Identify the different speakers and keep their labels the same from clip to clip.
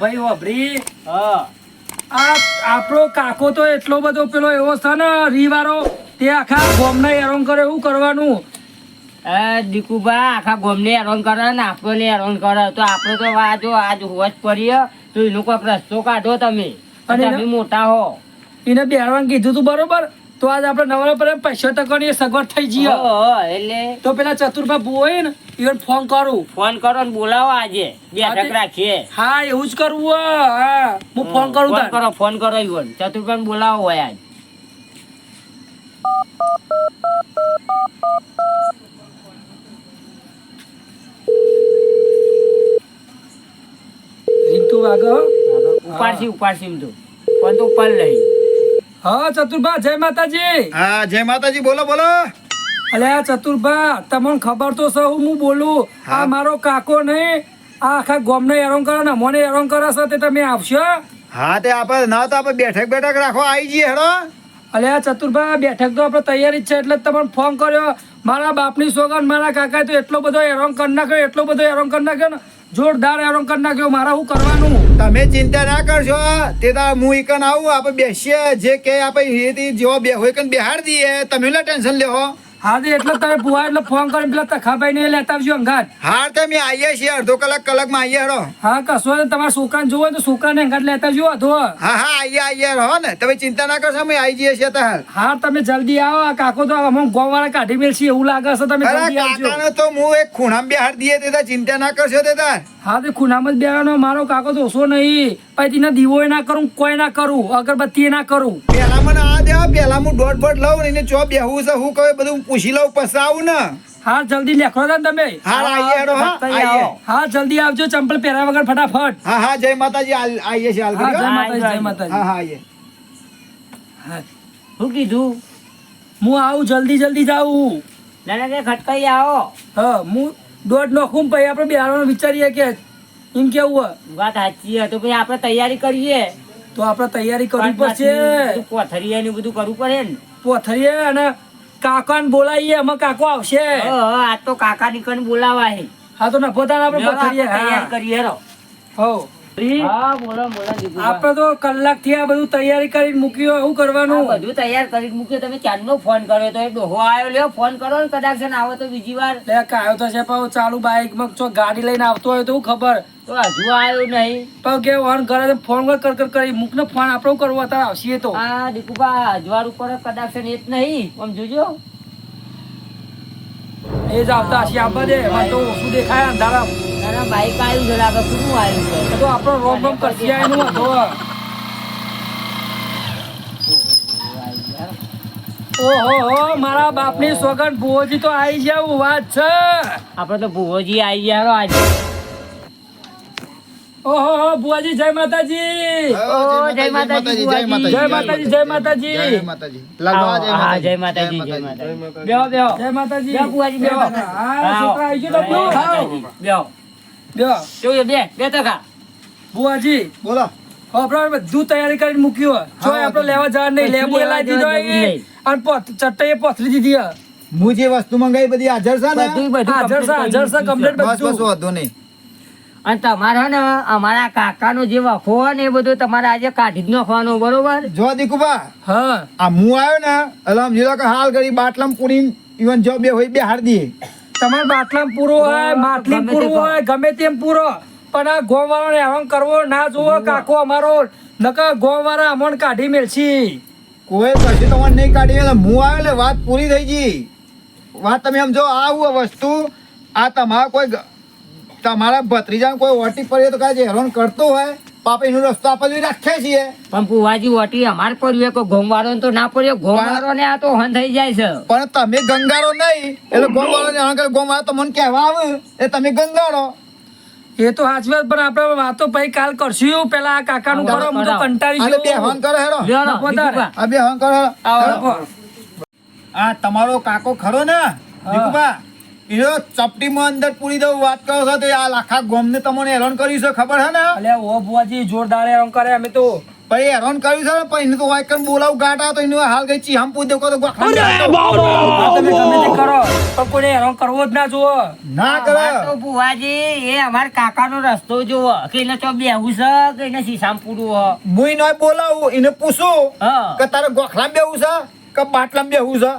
Speaker 1: ભાઈ વાભરી
Speaker 2: હા
Speaker 1: આ આપણો કાકો તો એટલો બધો પેલો એવો છે ને રીવારો તે આખા ગોમને હેરાન કરે એવું કરવાનું.
Speaker 2: દીકુભા આખા ગોમને હેરાન કરે ને આપણને હેરાન કરે તો આપણે તો આજ હોશ પડીએ તો એનો કોઈક રસ્તો કાઢો તમે
Speaker 1: અને
Speaker 2: તમે મોટા હો.
Speaker 1: એને બેહવાનું કીધું તું બરોબર તો આજ આપણે નવરા પર 75% ની સગવડ થઈ જઈએ.
Speaker 2: એટલે
Speaker 1: તો પેલા ચતુરભા ભૂ હોય ને એને ફોન કરું.
Speaker 2: ફોન કરો ને બોલાવો આજે બેઠક રાખીએ.
Speaker 1: હા એવું જ કરવું હા હું ફોન કરું તાર.
Speaker 2: ફોન કરો ઈવન ચતુરભાઈ બોલાવો હોય આજ.
Speaker 1: રીતુ વાગો
Speaker 2: ઉપાડશી એમ તો ફોન તો ઉપર લઈ.
Speaker 1: હા ચતુરભા જય માતાજી.
Speaker 3: હા જય માતાજી બોલો બોલો.
Speaker 1: અલે આ ચતુરભા તમને ખબર તો છે હું બોલું. આ મારો કાકો નહીં આ આખા ગોમને હેરાન કરે ને મને હેરાન કરે છે તે તમે આવશો.
Speaker 3: હા તે આપણે ના તો આપણે બેઠક રાખો આવી જઈએ હેડો.
Speaker 1: અલે આ ચતુરભા બેઠક તો આપણે તૈયારી જ છે એટલે જ તમને ફોન કર્યો. મારા બાપની સોગન મારા કાકાએ તો એટલો બધો હેરાન કરી નાખ્યો ને જોરદાર હેરાન કરી નાખ્યો. મારા શું કરવાનું.
Speaker 3: તમે ચિંતા ના કરશો તે તો હું ઈકન આવું આપણે બેસીએ જે કે આપણે જેવો બે હોય કન બેહાડ દઈએ તમે લે ટેન્શન લેવો.
Speaker 1: હા એટલે તમે પુઆ એટલે ફોન કરીને પેલા તખાભાઈ ને લેતા આવજો અંગાત.
Speaker 3: હાર તમે આવીએ છીએ અડધો કલાકમાં આવીએ હેડો.
Speaker 1: હા કશો નહીં તમારા છોકરાને જોવો તો છોકરાને અંગાત લેતા આવજો અધો.
Speaker 3: હા આવીએ રહો ને તમે ચિંતા ના કરશો અમે આવી જઈએ છીએ તાર.
Speaker 1: હા તમે જલ્દી આવો. આ કાકો તો અમુક ગોવાળા કાઢી મેળશે એવું લાગે છે. તમે જલ્દી આવજો.
Speaker 3: કાકાને તો હું એક ખૂણામાં બેહાડ દઈએ તે ચિંતા ના કરશો તે તાર.
Speaker 1: હા તે ખૂણામાં જ બેવાનો મારો કાકો તો ઓછો નહીં. પછી તેને દીવો ના કરું કોઈ ના કરું અગરબત્તી ના કરું.
Speaker 3: પેલા મને આ દેવા પેલા હું દોઢ ફટ લઉં ને એને ચો બેહવું છે હું કહે બધું પૂછી લઉં પછી આવું ને.
Speaker 1: હા જલ્દી લેખો ને તમે.
Speaker 3: હા આવીએ હેડો હા આવીએ.
Speaker 1: હા જલ્દી આવજો ચંપલ પહેર્યા વગર ફટાફટ.
Speaker 3: હા જય માતાજી આવીએ છીએ હાલ
Speaker 1: હા
Speaker 3: કરી,
Speaker 1: જય
Speaker 3: હો.
Speaker 1: માતાજી જય માતાજી.
Speaker 3: હા આવીએ.
Speaker 1: હા
Speaker 2: શું કીધું?
Speaker 1: હું આવું જલ્દી જાઉં.
Speaker 2: ના ખટકાઈ આવો.
Speaker 1: હા હું દોઢ નોખું પછી આપણે બેહાડવાનું વિચારીએ કે એમ કેવું
Speaker 2: વાત સાચી છે તો પછી આપણે તૈયારી કરીએ.
Speaker 1: તો આપણે તૈયારી કરવી પડશે.
Speaker 2: પોથરીએ ને બધું કરવું પડે ને.
Speaker 1: પોથરીએ અને કાકાને બોલાવીએ અમે કાકો આવશે.
Speaker 2: આ તો કાકા નીકળ બોલાવાય.
Speaker 1: હા તો નફો તાણ આપણે પોથરીએ
Speaker 2: તૈયાર કરીએ રો.
Speaker 1: હો
Speaker 2: હા બોલો
Speaker 1: આપણે તો કલાકથી આ બધું તૈયારી કરીને મૂક્યું શું કરવાનું.
Speaker 2: બધું તૈયાર કરી મૂક્યો. તમે ચાંદનો ફોન કર્યો તો એ ડોહો આવ્યો લ્યો ફોન કરો ને કદાચ છે ને આવો તો બીજી વાર.
Speaker 1: લે કાયો તો છે પણ ચાલુ બાઈકમાં જો ગાડી લઈને આવતો હોય તો શું ખબર.
Speaker 2: તો હજુ આવ્યો નહીં.
Speaker 1: પણ કે ફોન કરે તો ફોન કર કરી મૂકને ફોન આપણો કરવો અત્યારે આવશે તો.
Speaker 2: હા દીકુભા અજવાળ ઉપર કદાચ છે ને એ જ નહીં આમ જોજો.
Speaker 1: એ જ આવતા હશે આપવા દે મને તો ઓછું દેખાય અંધારા.
Speaker 2: તારા બાઈક આવ્યું છે લાગે શું આવ્યું છે.
Speaker 1: તો આપણો રોમ કરશે એનું વાંધો. ઓહો મારા બાપની સોગન ભુવોજી તો આવી જાવ વાત છે.
Speaker 2: આપડે તો ભુવોજી આવી ગયા આજે.
Speaker 1: ઓહો ભુવાજી જય માતાજી.
Speaker 2: જય માતાજી
Speaker 1: જય માતાજી જય માતાજી.
Speaker 3: જય માતાજી. લાલવા જય
Speaker 2: હા
Speaker 3: માતાજી.
Speaker 2: જય માતાજી જય માતાજી. બેહો
Speaker 1: જય માતાજી.
Speaker 2: બેહો ભુવાજી બેહો.
Speaker 1: હા છોકરા આવી ગયો તો
Speaker 2: બેહો.
Speaker 1: બેહો
Speaker 2: જોયો બે ટકા.
Speaker 1: ભુવાજી
Speaker 3: બોલો.
Speaker 1: આપણે બધું તૈયારી કરીને મૂક્યું. જો આપણે લેવા જવા નહીં લેબુ લાવી દીધો અને ચટ્ટાઈએ પથરી દીધી.
Speaker 3: હું જે વસ્તુ મંગાવી બધી હાજર છે ને.
Speaker 2: બધું
Speaker 1: હાજર છે કમ્પ્લીટ
Speaker 3: બસ
Speaker 1: બધું.
Speaker 3: વાંધો નહીં.
Speaker 2: અને તમારે ને અમારા કાકાનો જે વખો હોય ને એ બધું તમારે આજે કાઢી જ નાખવાનો બરોબર.
Speaker 3: જો દીકુબા
Speaker 1: હા
Speaker 3: આ હું આવ્યો ને એટલે સમજી લો કે હાલ કરી બાટલામાં પૂરી ઈવન જો બે હોય બે હાર દઈએ.
Speaker 1: તમારે બાટલામાં પૂરો હોય માટલી પૂરો હોય ગમે તેમ પૂરો પણ આ ગોમ વાળાને હેરાન કરવો ના જોવો કાકો અમારો નકર ગોમ વાળા અમોને કાઢી મેલશી.
Speaker 3: કોઈ પછી તમારે નહીં કાઢી એટલે હું આવ્યો એટલે વાત પૂરી થઈ ગઈ. વાત તમે સમજો આવું વસ્તુ આ તમારા કોઈ તમારા ભત્રીજાને કોઈ ઓટી પડીએ તો કાંઈ હેરાન કરતો હોય પાપ એનો રસ્તો આપણે રાખીએ છીએ.
Speaker 2: પણ પુવાજી ઓટી અમારે પડ્યું કોઈ ઘોંઘવાળો તો ના પડ્યો. ઘોંઘવાળો ને આ તો હન થઈ જાય છે.
Speaker 3: પણ તમે ગંગારો નહીં એટલે ગોમવાળાને હેરાન કરે. ગોમવાળા તો મને કહેવા આવે એ તમે ગંગારો.
Speaker 1: એ તો સાચી વાત પણ આપણે વાતો પછી કાલ કરશું. પેલા આ કાકાનું કરો હું તો કંટાળી
Speaker 3: અને બે
Speaker 1: ગયો.
Speaker 3: હન કરો હેરો.
Speaker 2: લ્યો ને,
Speaker 1: વધારે.
Speaker 2: દીકુભા.
Speaker 3: આ બે હન કરો હેરો.
Speaker 1: આવો.
Speaker 3: આ તમારો કાકો ખરો ને દીકુભા એનો ચપટીમાં અંદર પૂરી દઉં વાત કરો છો તો આ આખા ગોમને તમને હેરાન કર્યું છે ખબર છે ને.
Speaker 1: અલ્યા ઓ બુઆજી જોરદાર હેરાન કરે અમે તો.
Speaker 3: પછી હેરાન કર્યું છે ને પછી એને તો વાયકન બોલાવું ગાટા તો એનું હાલ ગઈ ચી હમ પૂછ દો તો
Speaker 1: તમે ગમે તે કરો પણ કોઈને હેરાન કરવો જ ના જુઓ.
Speaker 3: ના
Speaker 2: અમાર તો
Speaker 3: કરે
Speaker 2: બુવાજી એ અમાર કાકાનો રસ્તો જોવો કે એને તો બેહવું છે કે એને શીશામાં પૂરવું હો.
Speaker 3: મુઈ નોય બોલાવું એને પૂછું
Speaker 2: હા.
Speaker 3: કે તારે ગોખલામાં બેહવું છે કે બાટલામાં બેહવું છે.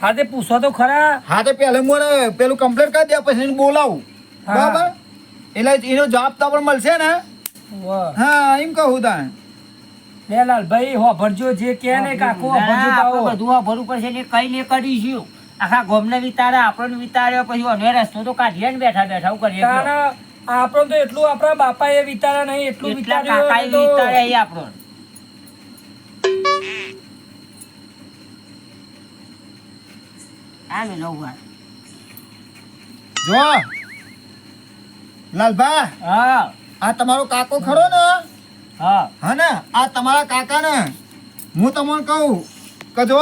Speaker 1: હા તે પૂછો તો ખરા.
Speaker 3: હા તો પહેલા મને પેલું કમ્પ્લેટ કરી દે પછી એને બોલાવું
Speaker 1: હા.
Speaker 3: બરાબર એટલે એનો જવાબ તો આપણે મળશે ને.
Speaker 1: વાહ.
Speaker 3: હા એમ કહું તાણ
Speaker 1: લે લાલભાઈ હોભળજો જે કે ને કાકો હોભળજો
Speaker 2: આપણે
Speaker 1: પાવો.
Speaker 2: બધું વાપરવું પડશે ને કઈ ને કરીશું. આખા ગામને વિતારે આપણને વિતારે પછી અન્ય રસ્તો તો કાઢીએ ને બેઠા બેઠા હું કરીએ કયો?
Speaker 1: કારણ આપણો તો એટલું આપણા બાપા એ વિચાર્યા નહીં એટલું
Speaker 2: એટલા
Speaker 1: વિચાર્યું
Speaker 2: કાકા
Speaker 1: હોય તો.
Speaker 2: વિતારે અહીં આપણો આ મે લઉં વાર.
Speaker 3: જો લાલભા
Speaker 2: હા
Speaker 3: આ તમારો કાકો ખરો ને
Speaker 2: હા
Speaker 3: હા ને આ તમારા કાકા ને હું તમને કહું કે જો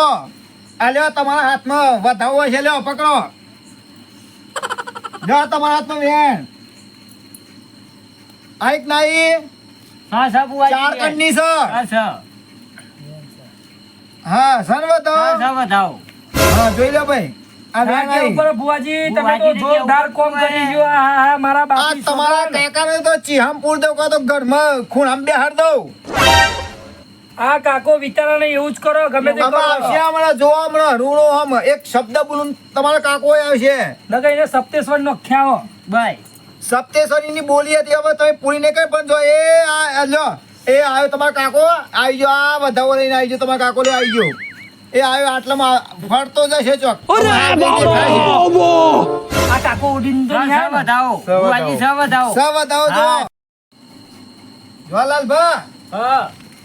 Speaker 3: આ લ્યો તમારા હાથમાં વધાવો છે લ્યો પકડો લ્યો તમારા હાથમાં વેણ આ એક નાઈ
Speaker 2: હા સર બુવાજી.
Speaker 3: ચાર કણની છે
Speaker 2: હા સર
Speaker 3: હા સર
Speaker 2: હા
Speaker 3: બતાવો
Speaker 2: સર બતાવો.
Speaker 3: હા જોઈ લો ભાઈ આ વેણ
Speaker 1: રાગે
Speaker 3: આઈ.
Speaker 1: ઉપર ભુવાજી તમે તો
Speaker 2: ભુવાજીને
Speaker 1: જોરદાર
Speaker 2: કેવું
Speaker 1: કોમ
Speaker 2: પડે.
Speaker 1: કરી ગયો. હા હા મારા
Speaker 3: આ
Speaker 1: બાપની
Speaker 3: તમારા
Speaker 1: છોકરાને.
Speaker 3: કાકાને તો ચીહામ પૂર દઉં કાં તો ઘરમાં ખૂણામાં બેહાડ દઉં
Speaker 1: આ કાકો વિચારા એવું જ કરો ગમે તે
Speaker 3: આમાં આવશે
Speaker 1: કરો.
Speaker 3: હમણાં જોવા હમણાં રૂડો આમ એક શબ્દ બોલું તમારા કાકો આવશે
Speaker 1: નકર એને સપ્તેશ્વર નો ખ્યાઓ.
Speaker 2: ભાઈ
Speaker 3: સપ્તેશ્વરીની બોલી હતી હવે તમે પૂરી નહીં કરી પણ જો એ આ લો એ આવ્યો તમારા કાકો આવી ગયો આ વધાવો લઈને આવી ગયો તમારા કાકો લઈ આવી ગયો એ આવ્યો આટલામાં ફરતો જશે ચોક
Speaker 1: આ કાકો ઉડીને તો
Speaker 2: સર
Speaker 1: નહીં
Speaker 2: સર
Speaker 1: આવે ને?
Speaker 2: બતાવો બુવાજી સર બતાવો.
Speaker 3: સા વધાવો જો
Speaker 2: હા.
Speaker 3: જવાલાલ ભા
Speaker 2: હા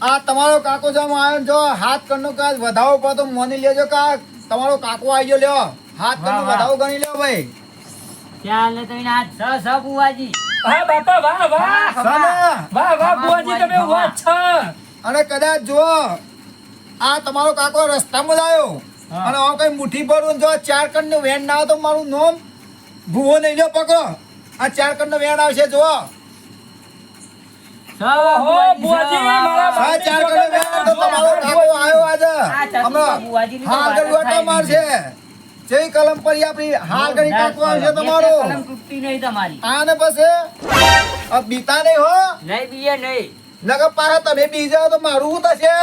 Speaker 3: આ તમારો કાકો જેમ આવ્યો જો હાથ કરનો કાજ વધાવો પર તો માની લેજો કે આ તમારો કાકો આવી ગયો લ્યો હાથ કરનો
Speaker 2: વાહ, વાહ.
Speaker 3: વધાવો ગણી લ્યો ભાઈ
Speaker 2: ચાલે તો એને હાથ સર સર બુવાજી.
Speaker 1: હા બાપા વાહ વાહ
Speaker 3: સાના
Speaker 1: વાહ વાહ ભુવાજી તમે વાત છે.
Speaker 3: અને કદાચ જો આ તમારો કાકો રસ્તામાં જ આવ્યો
Speaker 2: હા.
Speaker 3: અને આમ કઈ મુઠ્ઠી ભરું જો ચાર કણ વેન ના આવે તો મારું નામ ભૂવો નહીં લ્યો પકડો આ ચાર કણ વેન આવશે જો
Speaker 2: સર
Speaker 1: ઓહો, ભુવાજી,
Speaker 2: સર,
Speaker 1: મારા
Speaker 3: આ ચાર કણ વેન તો તમારો કાકો આવ્યો આજે
Speaker 2: આ ચતુર
Speaker 3: હમણાં
Speaker 2: ભુવાજીની તો
Speaker 3: હાલ
Speaker 2: વાત જ
Speaker 3: ગળી વાટા
Speaker 2: થાય
Speaker 3: મારશે જય કલમ પરી આપણી હાલ ગળી કાકો આવશે તમારો
Speaker 2: કલમ તૂટતી નહીં તમારી.
Speaker 3: આને પછી આ બીતા નહીં હો
Speaker 2: નહીં બીએ નહીં.
Speaker 3: નકર પાછા તમે બી જાઓ તો મારું શું થશે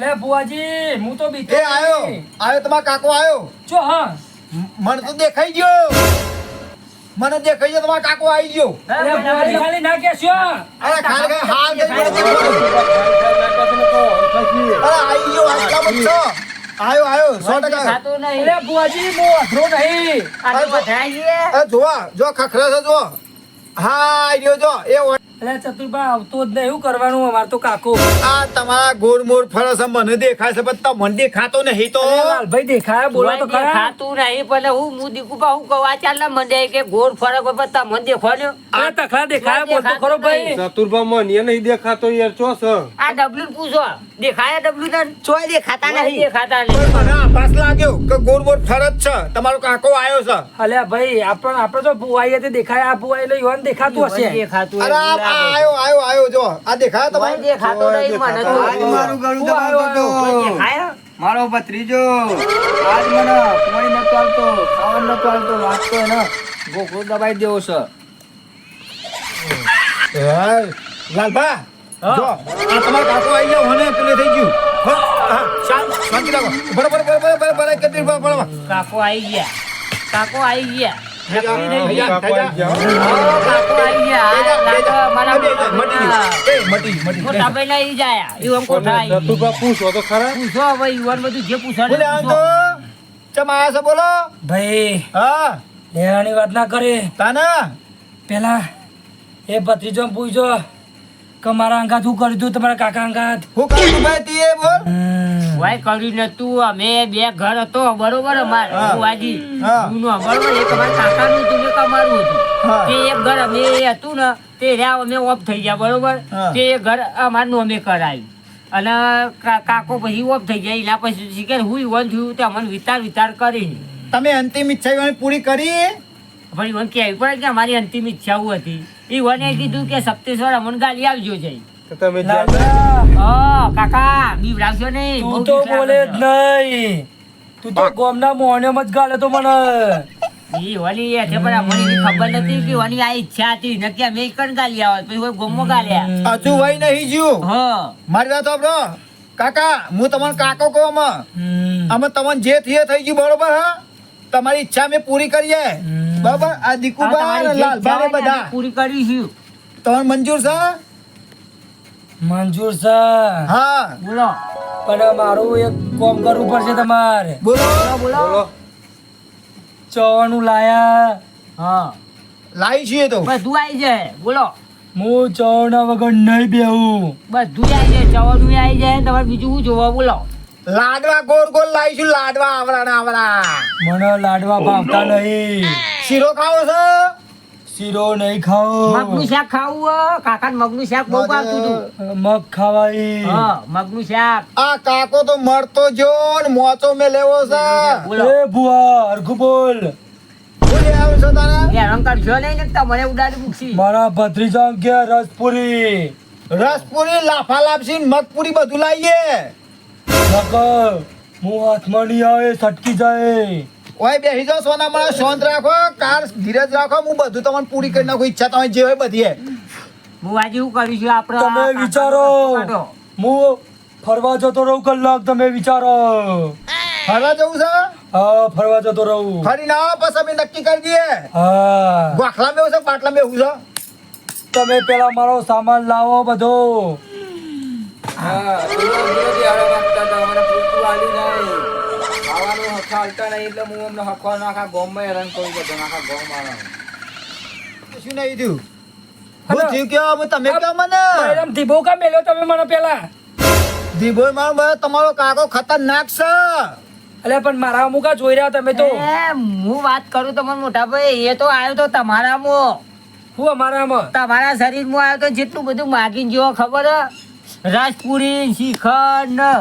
Speaker 1: લે ભુવાજી હું તો બીતો
Speaker 3: એ આવ્યો
Speaker 1: નહીં.
Speaker 3: આવ્યો તમારો કાકો આવ્યો
Speaker 1: જો હા
Speaker 3: મને તો દેખાઈ ગયો મને દેખાઈ ગયો તમારો કાકો આવી ગયો
Speaker 1: લે ભુવાજી ખાલી ના કહેશો.
Speaker 3: અરે ખાલી હાલ ગઈ મને દેખાડો. અરે આવી ગયો આટલામાં જ છો. આવ્યો 100%.
Speaker 2: દેખાતું નહીં.
Speaker 1: લે ભુવાજી હું અઘરો નહીં.
Speaker 2: આ તો બધાય છે.
Speaker 3: અરે જોવા જો ખખરે છે જો હા આવી ગયો જો એ
Speaker 1: લે ચતુરબા આવતો જ નહીં. શું કરવાનું અમાર તો કાકો.
Speaker 3: આ તમારા ગોળ મોર ફરે છે મને દેખાય છે પણ તમને દેખાતો નહીં તો
Speaker 1: અરે લાલભાઈ દેખાય બોલો તો
Speaker 2: ભુવાજી
Speaker 1: ખરા.
Speaker 2: ખાતું નહીં પણ હું દીકુબા હું કહું આ ચાલના મંડે કે ગોળ ફરક હોય પણ તમને દેખવાનો.
Speaker 1: અરે તખલા દેખાય બોલ તો ખરો ભાઈ.
Speaker 4: ચતુર્ભા મને નહીં દેખાતો યાર ચો છે
Speaker 2: આ ડબલું ને પૂછો દેખાયા ડબલું ને ચોય દેખાતા નહીં દેખાતા નહીં.
Speaker 3: મને આભાસ લાગ્યો કે ગોળ મોર ફરે જ છે તમારો કાકો આવ્યો છે
Speaker 1: અલ્યા ભાઈ આપણે તો ભુવાઈ હતી દેખાય આ ભુવાઈ લઈ હોન દેખાતું હશે.
Speaker 2: દેખાતું
Speaker 3: અરે
Speaker 2: એવું લાગે.
Speaker 3: આવ્યો જો આ દેખાય
Speaker 2: ચોય
Speaker 3: તમારે
Speaker 2: દેખાતો નહીં મને તો.
Speaker 5: આજ મારું ગળું
Speaker 1: હું આવ્યો,
Speaker 5: દબાવતો
Speaker 1: આવ્યો.
Speaker 5: હતો.
Speaker 2: દેખાય?
Speaker 5: મારો ભત્રીજો આજ મને પાણી નતો આવતો ખાવાનું નતો આવતો આજ તો એને ગોખલો દબાઈ દેવો છે
Speaker 3: લાલભા જો આ તમારો કાકો આવી ગયો મને પેલે થઈ ગયું હા શાંતિ રાખો બરાબર કદી બરાબર
Speaker 2: કાકો આવી ગયા કાકો આવી ગયા
Speaker 3: કાકો આવી ગયા.
Speaker 2: કાકો આવી ગયા આ લાગે મારા
Speaker 3: મટી
Speaker 2: મોટા ભાઈ લઈ જાય યુવાન કોઠા આવી ગયા.
Speaker 4: ચતુર્ભા પૂછો તો ખરા
Speaker 2: પૂછો હવે યુવાન બધું જે પૂછવાનું
Speaker 3: બોલે આમ તો
Speaker 2: પૂછો.
Speaker 3: ચમ આયા છો બોલો
Speaker 1: ભાઈ
Speaker 3: હા
Speaker 1: લેવાની વાત ના કરે.
Speaker 3: તાના
Speaker 1: પેલા એ ભત્રીજો ને પૂછજો કે મારા અંગાત શું કર્યું તું તમારા કાકા અંગાત.
Speaker 3: હું કાકુ ભાઈ તીએ બોલ
Speaker 2: વાય કર્યું નતું અમે બે ઘર હતો બરોબર અમાર
Speaker 3: હા.
Speaker 2: બુવાજી
Speaker 3: હા.
Speaker 2: જૂનું બરોબર એક અમારા કાકાનું હતું ને એક અમારું હતું
Speaker 3: હા.
Speaker 2: તે એક ઘર અમે હતું ને તે રહ્યા અમે ઓફ થઈ ગયા બરોબર
Speaker 3: હા.
Speaker 2: તે એક ઘર અમારનું અમે કરાયું અને કાકો પછી ઓફ થઈ ગયા એના પછી શીખે હું વન થયું તે અમને વિચાર કરી
Speaker 3: તમે અંતિમ ઈચ્છા પૂરી કરી
Speaker 2: પણ મને કહેવી પડે કે અમારી અંતિમ ઈચ્છાઓ હતી એ વને કીધું કે સપ્તેશ્વર અમને ગાલી આવજો જઈ
Speaker 4: તો તમે
Speaker 1: લાલભા,
Speaker 2: કાકા બીવડાવશો નહીં
Speaker 1: તું
Speaker 2: બહુ
Speaker 1: તો
Speaker 2: બીક લાગે
Speaker 1: બોલે જ
Speaker 2: છે.
Speaker 1: નહીં. તું તો ગોમના મોહનેમ જ ગાલે તો મને
Speaker 2: ઈ વળી એ છે પણ મને એની ખબર નથી કે વળી આ ઈચ્છા હતી નક્કી અમે કણ ગાલી આવત પછી કોઈ ગોમો ગાલ્યા
Speaker 3: હજુ વહી નહીં જ્યું
Speaker 2: હા
Speaker 3: મારી વાત સાંભળો કાકા હું તમને કાકો કહું અમે તમને જે થયે થઈ ગયું બરોબર હા તમારી ઈચ્છા મેં પૂરી કરીએ બરોબર આ
Speaker 2: આ
Speaker 3: દીકુબા
Speaker 2: તમારી
Speaker 3: અને
Speaker 2: જે
Speaker 3: લાલભા ને
Speaker 2: ઈચ્છા હોય ને
Speaker 3: બધા
Speaker 2: અમે પૂરી કરીશું
Speaker 3: તમને મંજૂર છે
Speaker 1: મંજૂર છે
Speaker 3: હા
Speaker 2: બોલો
Speaker 1: પણ મારું એક કામ કરવું પડશે તમારે
Speaker 3: બોલો
Speaker 2: બોલો
Speaker 4: બોલો
Speaker 1: ચવાનું લાયા
Speaker 2: હા
Speaker 3: લાવી છીએ તો
Speaker 2: બધું આવી જાય બોલો
Speaker 1: હું ચવાના વગર નહીં બેહું
Speaker 2: બધું આવી જાય ચવાનું આવી જાય ને તમારે બીજું શું જોવા બોલો
Speaker 3: લાડવા ગોળ ગોળ લાવીશું લાડવા આવડા ને આવડા
Speaker 1: મને લાડવા ભાવતા નહીં
Speaker 3: શીરો ખાવો છે
Speaker 1: શીરો નહીં ખાઓ
Speaker 2: મગનું શાક ખાવું હો? કાકાને મગનું શાક બહુ ભાવતું હતું
Speaker 1: મગ ખાવાય
Speaker 2: હા મગનું શાક
Speaker 3: આ કાકો તો મળતો જો ને મોચો મેં લેવો છે
Speaker 2: બોલો
Speaker 1: એ ભુવા હરખું બોલ
Speaker 3: હું લઈ આવ્યો છું તને
Speaker 2: એ અહંકાર છો નહીં ને તમને ઉડાડી મૂકશી
Speaker 1: મારા ભત્રીજા કે રસપુરી
Speaker 3: રસપુરી લાફા લાપસી ને મગપુરી બધું લાવીએ
Speaker 1: નકર હું હાથમાં નહીં આવે સટકી જાય
Speaker 3: ઓય બેસી જાઓ સોના મને શાંત રાખો કાર ધીરજ રાખો હું બધું તમને પૂરી કરી નાખું ઈચ્છા તમે જે હોય બધી
Speaker 2: હું આજે શું કરીશું આપણે આ
Speaker 1: તમે
Speaker 2: કાકાનો
Speaker 1: વિચારો
Speaker 2: કાઢો.
Speaker 1: હું ફરવા જતો રહું કલાક તમે વિચારો
Speaker 3: ફરવા જવું છે
Speaker 1: હા ફરવા જતો રહું
Speaker 3: ફરી ના આવો પછી અમે નક્કી કરી દઈએ
Speaker 1: હા
Speaker 3: ગોખલા બેવું છે પાટલા બેવું છે
Speaker 1: તમે પેલા મારો સામાન લાવો બધો
Speaker 5: હા ધીરે હારા વાગતા હતા મને પૂછતું આલી નહીં ખાવાનું હખા હાલતા નહીં એટલે હું અમને હખવાનો આખા ગામમાં હેરાન કરી દેતો આખા ગામ વાળા
Speaker 3: શું નહીં થયું હું થયું કે હવે તમે કહો મને
Speaker 1: બહેરમથી બહુ કામ મેલ્યો તમે મને પેલા
Speaker 3: દીભોય મારો ભાઈ તમારો કાકો ખતરનાક છે
Speaker 1: અલ્યા પણ મારા મુકા જોઈ રહ્યા તમે તો
Speaker 2: એ, હું વાત કરું તમારા મોટા ભાઈ એ તો આવ્યો તો તમારામાં
Speaker 1: હું અમારામાં
Speaker 2: તમારા શરીરમાં આવ્યો તો જેટલું બધું માગીને જેવો ખબર હે? રસપુરી શ્રીખંડ ને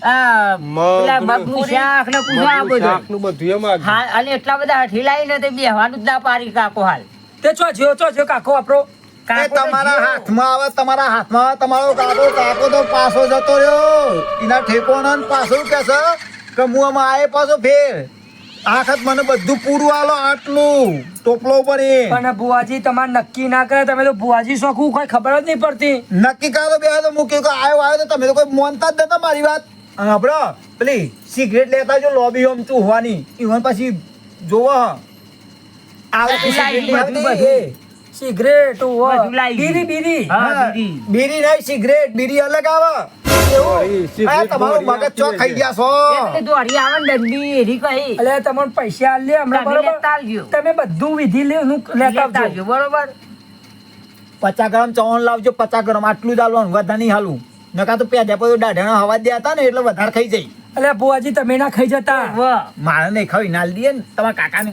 Speaker 2: આ પેલા મગનું શાક ને પૂછા આ બધું
Speaker 4: શાકનું બધું એમાં જ.
Speaker 2: હા અને એટલા બધા હઠી લાવીને તે બેહવાનું જ ના પારી કાકો હાલ
Speaker 1: તે છો જ્યો કાકો આપણો
Speaker 3: એ
Speaker 2: કાકો તો
Speaker 3: તમારા
Speaker 2: જીવ.
Speaker 3: હાથમાં આવે તમારા હાથમાં આવે તમારો કાકો તો પાછો જતો રહ્યો એના ઠેકોણા ને પાછું કે છે કે હું આમાં આયે પાછો ફેર આખત મને બધું પૂરું આલો આટલું ટોપલો ઉપર એ
Speaker 1: પણ બુઆજી તમારે નક્કી ના કરે તમે તો બુઆજી શોખું કોઈ ખબર જ નહીં પડતી
Speaker 3: નક્કી કરો બે તો મૂક્યું કે આવ્યો તો તમે તો કોઈ મોનતા જ નતા મારી વાત અને આપણો પેલી સિગરેટ લેતા જો લોબી આમ ચૂહવાની ઈવન પછી જોવો આવે તો સિગરેટ લઈ આવતી.
Speaker 2: બધું.
Speaker 1: સિગરેટ
Speaker 2: બધું લાવી
Speaker 1: બીરી બીરી
Speaker 2: હા
Speaker 3: હા,
Speaker 2: બીડી.
Speaker 3: બીડી નહીં સિગરેટ બીડી અલગ આવે
Speaker 4: એ
Speaker 3: આ
Speaker 4: સિગરેટ
Speaker 3: તમારું
Speaker 4: બોરી
Speaker 3: મગજ ચો
Speaker 4: આપી
Speaker 3: ખાઈ
Speaker 4: દે.
Speaker 3: ગયા છો
Speaker 2: એટલે દોરી આવે ને દંડી એરી કહી
Speaker 1: અલ્યા તમને પૈસા આલ લે હમણાં
Speaker 2: તમે
Speaker 1: બરોબર
Speaker 2: લેતા આવજો.
Speaker 1: તમે બધું વિધિ લે હું લેતા
Speaker 2: લેતા
Speaker 1: આવજો
Speaker 2: આવજો, બરોબર
Speaker 3: 50 ગ્રામ ચવણ લાવજો 50 ગ્રામ આટલું જ આલવાનું વધારે નહીં હાલું નકા તો પેદા પર દાઢાના હવા દે હતા ને એટલે વધારે ખાઈ જાય
Speaker 1: અલ્યા બુઆજી તમે ના ખાઈ જતા
Speaker 2: વાહ.
Speaker 3: મારે નહીં ખાવી ના દઈએ ને તમારા કાકાને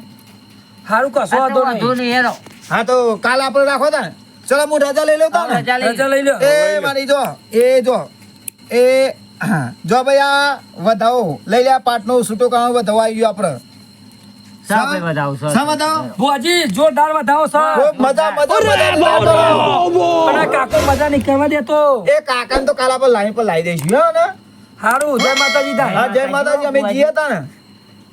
Speaker 1: સારું કશો
Speaker 2: આ તો
Speaker 1: વાંધો
Speaker 2: વાંધો
Speaker 1: નહીં
Speaker 2: નહીં હેરો.
Speaker 3: હા તો કાલ આપણે રાખો તા ને ચલો હું રજા લઈ લઉં તા ને
Speaker 2: રજા લઈ
Speaker 1: રજા લઈ લો
Speaker 3: એ મારી જો એ જો ભાઈ આ વધાવો લઈ લે આ પાટનો છૂટો કામ વધાવો આવી ગયો આપણે
Speaker 2: સા ભાઈ બતાવો, સા.
Speaker 3: શા વધાવો
Speaker 1: બુઆજી જોરદાર વધાવો સર
Speaker 3: ખૂબ મજા મજા
Speaker 1: પણ આ કાકો મજા નહીં કરવા દેતો
Speaker 3: એ કાકાને તો કાલ આપણે લાઈન પર લાવી દઈશું હો ને
Speaker 1: સારું જય માતાજી
Speaker 3: હા
Speaker 1: થાય
Speaker 3: જય માતાજી અમે જઈએ તા ને